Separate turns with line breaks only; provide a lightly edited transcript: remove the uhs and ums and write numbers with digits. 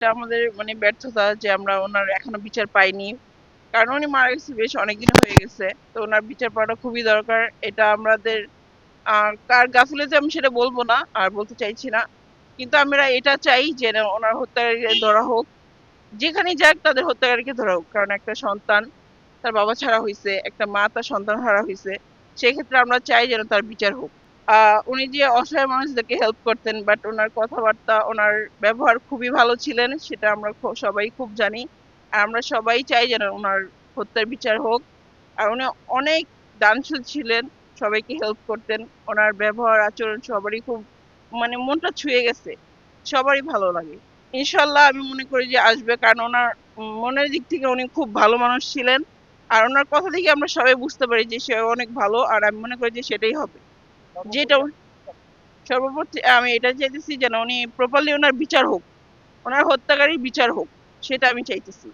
এটা আমাদের মানে ব্যর্থতা যে আমরা ওনার এখনো বিচার পাইনি। কারণ উনি মারা গেছে বেশ অনেকদিন হয়ে গেছে। তো ওনার বিচার পাওয়াটা খুবই দরকার। এটা আমাদের কার গাফিলতি আমি সেটা বলবো না আর বলতে চাইছি না। কিন্তু আমরা এটা চাই যে না ওনার হত্যাকারীকে ধরা হোক। যেখানেই যাক তাদের হত্যাকারীকে ধরা হোক। কারণ একটা সন্তান তার বাবা ছাড়া হইছে, একটা মা তার সন্তান হারা হইছে। সেক্ষেত্রে আমরা চাই যেন তার বিচার হোক। উনি যে অসহায় মানুষদেরকে হেল্প করতেন, বাট ওনার কথাবার্তা, ওনার ব্যবহার খুবই ভালো ছিলেন, সেটা আমরা সবাই খুব জানি। আর আমরা সবাই চাই যেন ওনার হত্যার বিচার হোক। আর উনি অনেক দানশীল ছিলেন, সবাইকে হেল্প করতেন। ওনার ব্যবহার আচরণ সবারই খুব মানে মনটা ছুঁয়ে গেছে, সবারই ভালো লাগে। ইনশাল্লাহ আমি মনে করি যে আসবে, কারণ ওনার মনের দিক থেকে উনি খুব ভালো মানুষ ছিলেন। আর ওনার কথা থেকে আমরা সবাই বুঝতে পারি যে সে অনেক ভালো, আর আমি মনে করি যে সেটাই হবে। যেটা সর্বোপরি আমি এটা চাইতেছি যেন উনি প্রপারলি ওনার বিচার হোক, ওনার হত্যাকারীর বিচার হোক, সেটা আমি চাইতেছি।